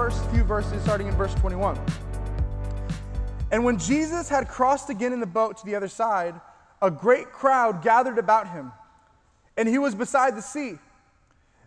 first few verses starting in verse 21. And when Jesus had crossed again in the boat to the other side, a great crowd gathered about him, and he was beside the sea.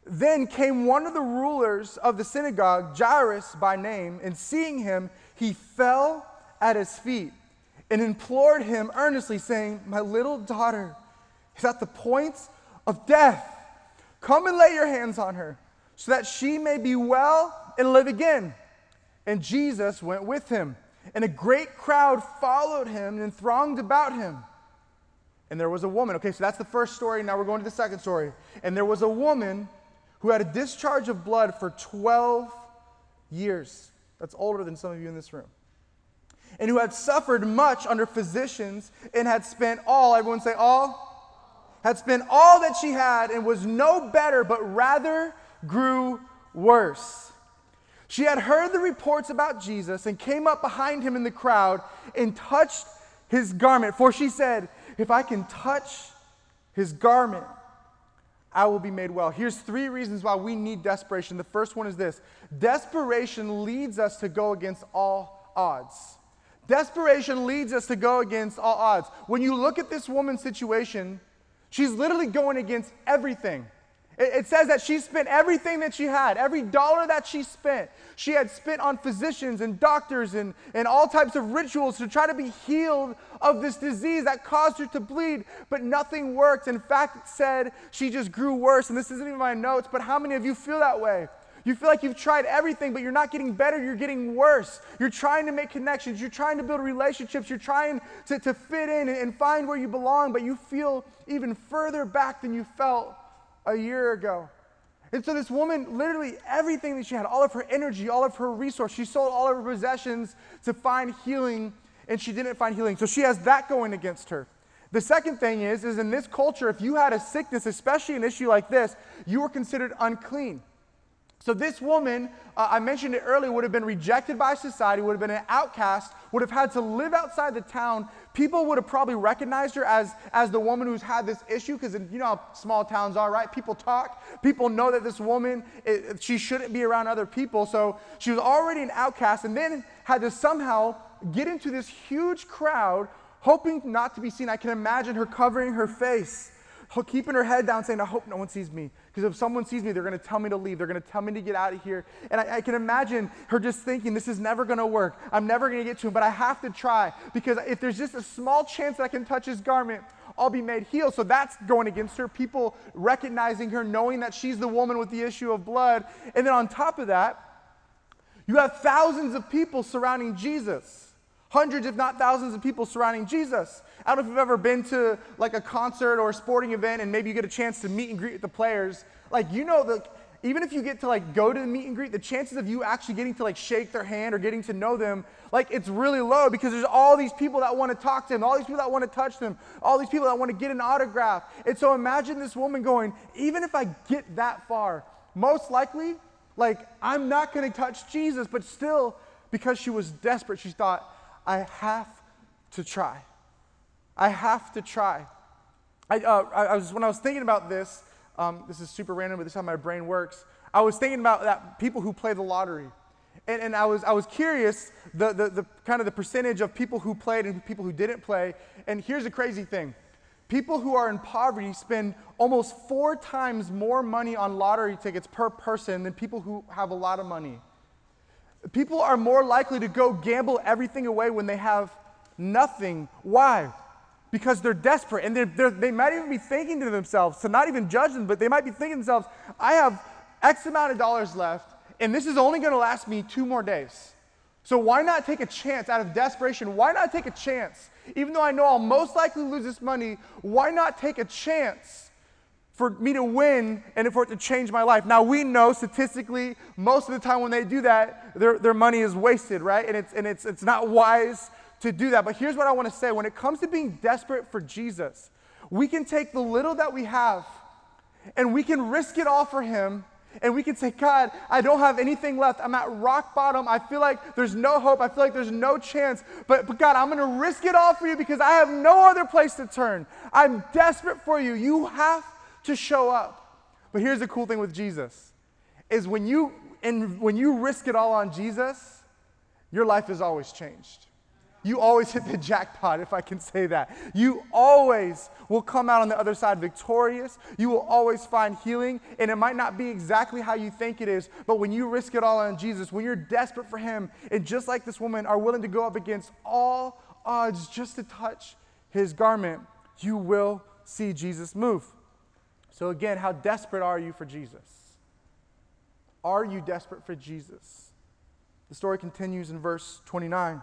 Then came one of the rulers of the synagogue, Jairus by name, and seeing him, he fell at his feet and implored him earnestly, saying, "My little daughter is at the point of death. Come and lay your hands on her, so that she may be well and live again." And Jesus went with him, and a great crowd followed him and thronged about him. And there was a woman. Okay, so that's the first story. Now we're going to the second story. And there was a woman who had a discharge of blood for 12 years. That's older than some of you in this room. And who had suffered much under physicians and had spent all, everyone say all, had spent all that she had and was no better, but rather grew worse. She had heard the reports about Jesus and came up behind him in the crowd and touched his garment. For she said, "If I can touch his garment, I will be made well." Here's 3 reasons why we need desperation. The first one is this: desperation leads us to go against all odds. Desperation leads us to go against all odds. When you look at this woman's situation, she's literally going against everything. It says that she spent everything that she had, every dollar that she spent. She had spent on physicians and doctors and all types of rituals to try to be healed of this disease that caused her to bleed, but nothing worked. In fact, it said she just grew worse. And this isn't even my notes, but how many of you feel that way? You feel like you've tried everything, but you're not getting better, you're getting worse. You're trying to make connections, you're trying to build relationships, you're trying to fit in and find where you belong, but you feel even further back than you felt a year ago. And so this woman, literally everything that she had, all of her energy, all of her resources, she sold all of her possessions to find healing, and she didn't find healing. So she has that going against her. The second thing is in this culture, if you had a sickness, especially an issue like this, you were considered unclean. So this woman, I mentioned it earlier, would have been rejected by society, would have been an outcast, would have had to live outside the town. People would have probably recognized her as the woman who's had this issue, because you know how small towns are, right? People talk. People know that this woman, she shouldn't be around other people. So she was already an outcast and then had to somehow get into this huge crowd, hoping not to be seen. I can imagine her covering her face, keeping her head down, saying, "I hope no one sees me. Because if someone sees me, they're going to tell me to leave. They're going to tell me to get out of here." And I can imagine her just thinking, this is never going to work. I'm never going to get to him, but I have to try. Because if there's just a small chance that I can touch his garment, I'll be made healed. So that's going against her. People recognizing her, knowing that she's the woman with the issue of blood. And then on top of that, you have thousands of people surrounding Jesus. Hundreds, if not thousands of people surrounding Jesus. I don't know if you've ever been to like a concert or a sporting event and maybe you get a chance to meet and greet with the players. Like, you know, even if you get to like go to the meet and greet, the chances of you actually getting to like shake their hand or getting to know them, like it's really low, because there's all these people that want to talk to them, all these people that want to touch them, all these people that want to get an autograph. And so imagine this woman going, even if I get that far, most likely, like I'm not going to touch Jesus, but still, because she was desperate, she thought, I have to try. I have to try. When I was thinking about this, this is super random, but this is how my brain works. I was thinking about that people who play the lottery, and I was curious the kind of the percentage of people who played and people who didn't play. And here's the crazy thing: people who are in poverty spend almost 4 times more money on lottery tickets per person than people who have a lot of money. People are more likely to go gamble everything away when they have nothing. Why? Because they're desperate, and they might even be thinking to themselves, to not even judge them, but they might be thinking to themselves, I have X amount of dollars left, and this is only going to last me 2 more days. So why not take a chance out of desperation? Why not take a chance? Even though I know I'll most likely lose this money, why not take a chance for me to win and for it to change my life? Now, we know statistically, most of the time when they do that, their money is wasted, right? And it's not wise to do that. But here's what I want to say. When it comes to being desperate for Jesus, we can take the little that we have and we can risk it all for him. And we can say, God, I don't have anything left. I'm at rock bottom. I feel like there's no hope. I feel like there's no chance. But God, I'm going to risk it all for you because I have no other place to turn. I'm desperate for you. You have to show up. But here's the cool thing with Jesus, is when you And when you risk it all on Jesus, your life is always changed. You always hit the jackpot, if I can say that. You always will come out on the other side victorious. You will always find healing, and it might not be exactly how you think it is, but when you risk it all on Jesus, when you're desperate for him, and just like this woman are willing to go up against all odds just to touch his garment, you will see Jesus move. So again, how desperate are you for Jesus? Are you desperate for Jesus? The story continues in verse 29.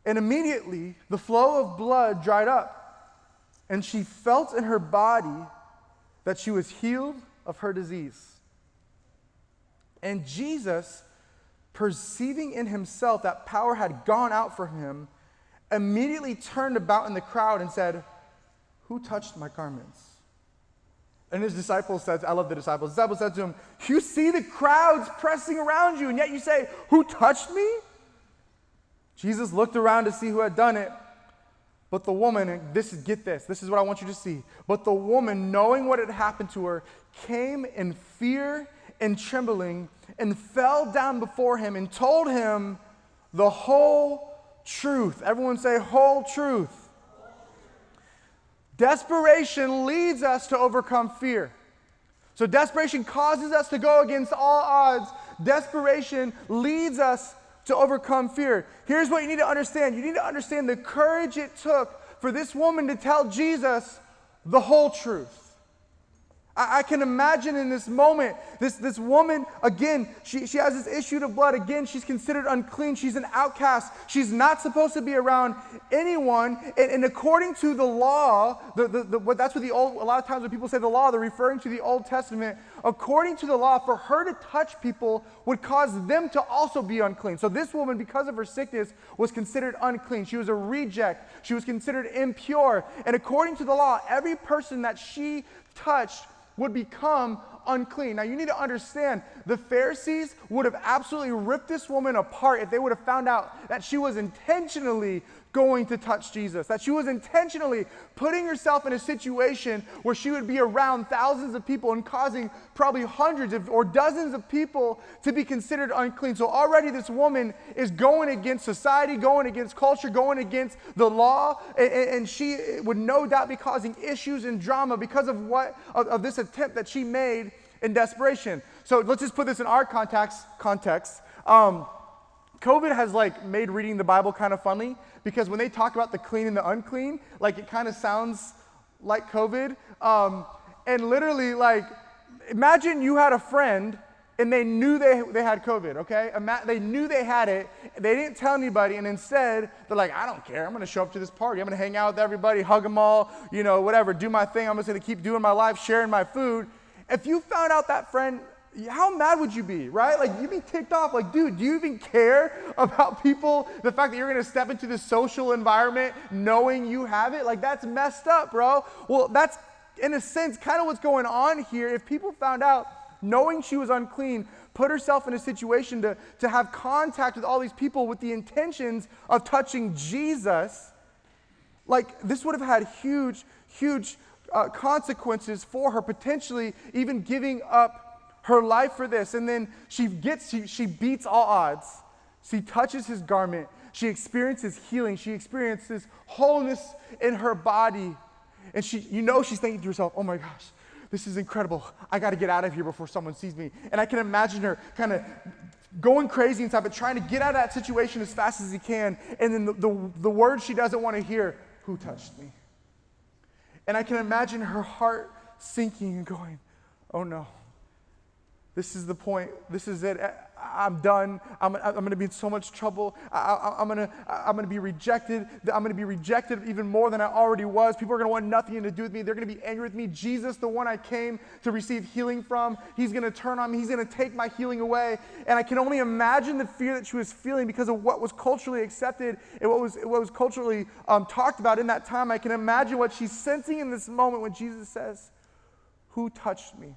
And immediately the flow of blood dried up, and she felt in her body that she was healed of her disease. And Jesus, perceiving in himself that power had gone out from him, immediately turned about in the crowd and said, "Who touched my garments?" And his disciples said, I love the disciples. The disciples said to him, "You see the crowds pressing around you, and yet you say, 'Who touched me?'" Jesus looked around to see who had done it. But the woman, and this is what I want you to see. But the woman, knowing what had happened to her, came in fear and trembling and fell down before him and told him the whole truth. Everyone say, whole truth. Desperation leads us to overcome fear. So desperation causes us to go against all odds. Desperation leads us to overcome fear. Here's what you need to understand. You need to understand the courage it took for this woman to tell Jesus the whole truth. I can imagine in this moment, this woman, again, she has this issue of blood. Again, she's considered unclean. She's an outcast. She's not supposed to be around anyone. And according to the law, that's what a lot of times when people say the law, they're referring to the Old Testament. According to the law, for her to touch people would cause them to also be unclean. So this woman, because of her sickness, was considered unclean. She was a reject. She was considered impure. And according to the law, every person that she touched would become unclean. Now you need to understand, the Pharisees would have absolutely ripped this woman apart if they would have found out that she was intentionally going to touch Jesus, that she was intentionally putting herself in a situation where she would be around thousands of people and causing probably hundreds or dozens of people to be considered unclean. So already this woman is going against society, going against culture, going against the law, and she would no doubt be causing issues and drama because of this attempt that she made in desperation. So let's just put this in our context. COVID has made reading the Bible kind of funny, because when they talk about the clean and the unclean, it kind of sounds like COVID. And literally, imagine you had a friend and they knew they had COVID, okay? They knew they had it. They didn't tell anybody, and instead, they're like, "I don't care. I'm going to show up to this party. I'm going to hang out with everybody, hug them all, whatever, do my thing. I'm just going to keep doing my life, sharing my food." If you found out that friend, how mad would you be, right? You'd be ticked off. Dude, do you even care about people? The fact that you're going to step into this social environment knowing you have it? That's messed up, bro. Well, that's, in a sense, kind of what's going on here. If people found out, knowing she was unclean, put herself in a situation to have contact with all these people with the intentions of touching Jesus, this would have had huge consequences for her, potentially even giving up her life for this. And then she beats all odds. She touches his garment. She experiences healing. She experiences wholeness in her body. And she's thinking to herself, "Oh my gosh, this is incredible. I got to get out of here before someone sees me." And I can imagine her kind of going crazy inside, but trying to get out of that situation as fast as he can. And then the word she doesn't want to hear, "Who touched me?" And I can imagine her heart sinking and going, "Oh no. This is the point. This is it. I'm done. I'm going to be in so much trouble. I'm going to be rejected. I'm going to be rejected even more than I already was. People are going to want nothing to do with me. They're going to be angry with me. Jesus, the one I came to receive healing from, he's going to turn on me. He's going to take my healing away." And I can only imagine the fear that she was feeling because of what was culturally accepted and what was culturally talked about in that time. I can imagine what she's sensing in this moment when Jesus says, "Who touched me?"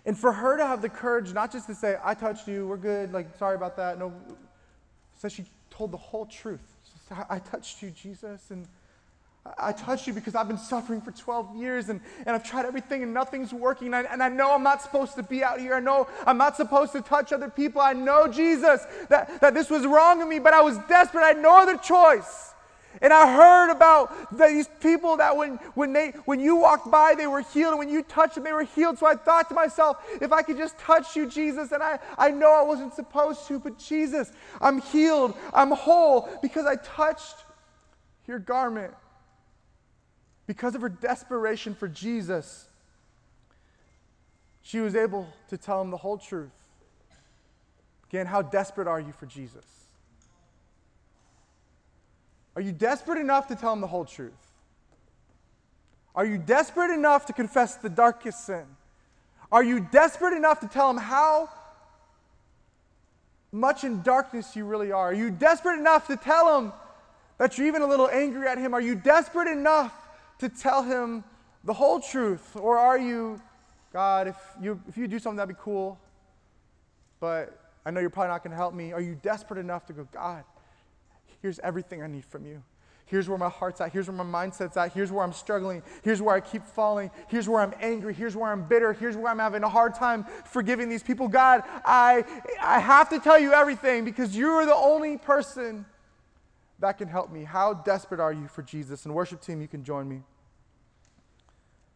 And for her to have the courage not just to say, "I touched you, we're good, sorry about that." No, so she told the whole truth. She said, "I touched you, Jesus, and I touched you because I've been suffering for 12 years and I've tried everything and nothing's working. And I know I'm not supposed to be out here. I know I'm not supposed to touch other people. I know, Jesus, that this was wrong of me, but I was desperate. I had no other choice. And I heard about these people that when you walked by, they were healed. And when you touched them, they were healed. So I thought to myself, if I could just touch you, Jesus, and I know I wasn't supposed to, but Jesus, I'm healed. I'm whole because I touched your garment. Because of her desperation for Jesus, she was able to tell him the whole truth. Again, how desperate are you for Jesus? Are you desperate enough to tell him the whole truth? Are you desperate enough to confess the darkest sin? Are you desperate enough to tell him how much in darkness you really are? Are you desperate enough to tell him that you're even a little angry at him? Are you desperate enough to tell him the whole truth? Or are you, God, if you do something, that'd be cool, but I know you're probably not going to help me. Are you desperate enough to go, God, here's everything I need from you. Here's where my heart's at. Here's where my mindset's at. Here's where I'm struggling. Here's where I keep falling. Here's where I'm angry. Here's where I'm bitter. Here's where I'm having a hard time forgiving these people. God, I have to tell you everything because you're the only person that can help me. How desperate are you for Jesus? And worship team, you can join me.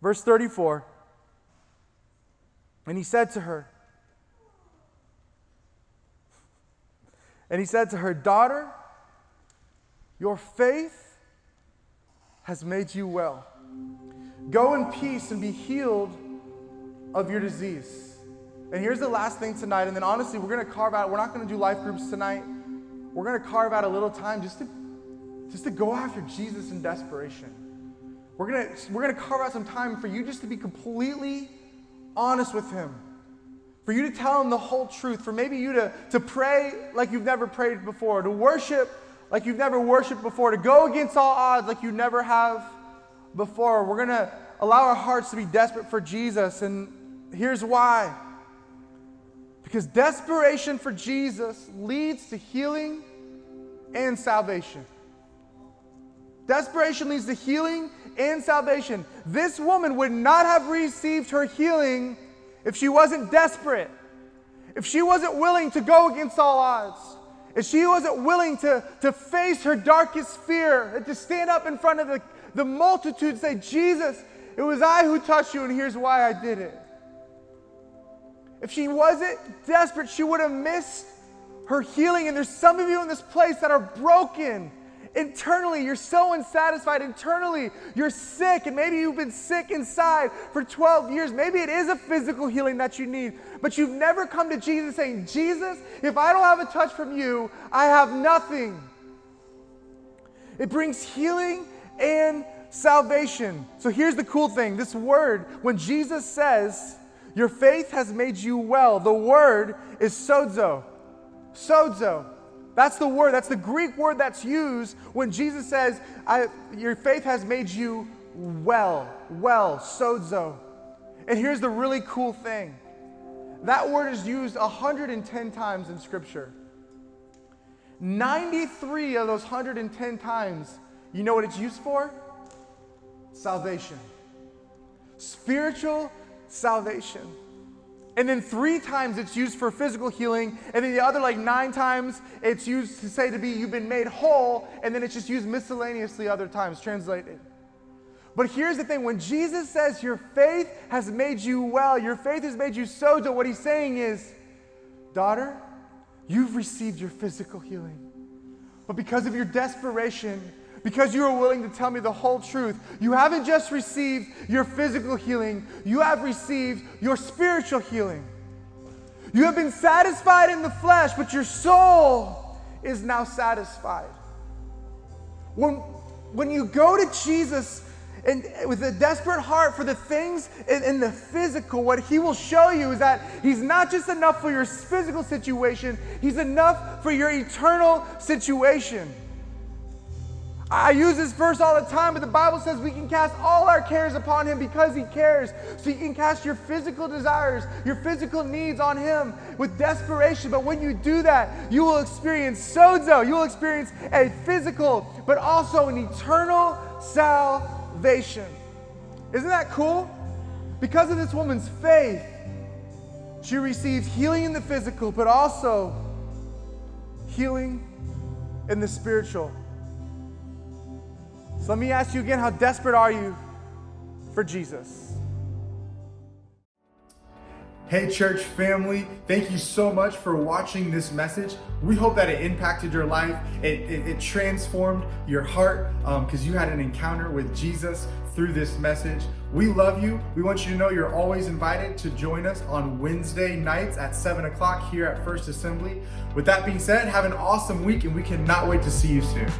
Verse 34. And he said to her, daughter, your faith has made you well. Go in peace and be healed of your disease. And here's the last thing tonight. And then honestly, we're going to carve out, we're not going to do life groups tonight. We're going to carve out a little time just to go after Jesus in desperation. We're going to carve out some time for you just to be completely honest with him. For you to tell him the whole truth. For maybe you to pray like you've never prayed before. To worship like you've never worshiped before, to go against all odds like you never have before. We're going to allow our hearts to be desperate for Jesus, and here's why. Because desperation for Jesus leads to healing and salvation. Desperation leads to healing and salvation. This woman would not have received her healing if she wasn't desperate, if she wasn't willing to go against all odds. If she wasn't willing to face her darkest fear, and to stand up in front of the multitude and say, Jesus, it was I who touched you, and here's why I did it. If she wasn't desperate, she would have missed her healing. And there's some of you in this place that are broken internally. You're so unsatisfied internally. You're sick, and maybe you've been sick inside for 12 years. Maybe it is a physical healing that you need, but you've never come to Jesus saying, Jesus, if I don't have a touch from you, I have nothing. It brings healing and salvation. So here's the cool thing. This word, when Jesus says, your faith has made you well, the word is sozo. Sozo. That's the word, that's the Greek word that's used when Jesus says, your faith has made you well, sozo. And here's the really cool thing. That word is used 110 times in Scripture. 93 of those 110 times, you know what it's used for? Salvation. Spiritual salvation. And then 3 times it's used for physical healing. And then the other 9 times it's used to say you've been made whole. And then it's just used miscellaneously other times, translated. But here's the thing. When Jesus says your faith has made you well, your faith has made you sozo, what he's saying is, daughter, you've received your physical healing. But because of your desperation, because you are willing to tell me the whole truth, you haven't just received your physical healing, you have received your spiritual healing. You have been satisfied in the flesh, but your soul is now satisfied. When you go to Jesus and with a desperate heart for the things in the physical, what he will show you is that he's not just enough for your physical situation, he's enough for your eternal situation. I use this verse all the time, but the Bible says we can cast all our cares upon him because he cares. So you can cast your physical desires, your physical needs on him with desperation. But when you do that, you will experience sozo. You will experience a physical, but also an eternal salvation. Isn't that cool? Because of this woman's faith, she received healing in the physical, but also healing in the spiritual. So let me ask you again, how desperate are you for Jesus? Hey church family, thank you so much for watching this message. We hope that it impacted your life. It transformed your heart because you had an encounter with Jesus through this message. We love you. We want you to know you're always invited to join us on Wednesday nights at 7 o'clock here at First Assembly. With that being said, have an awesome week and we cannot wait to see you soon.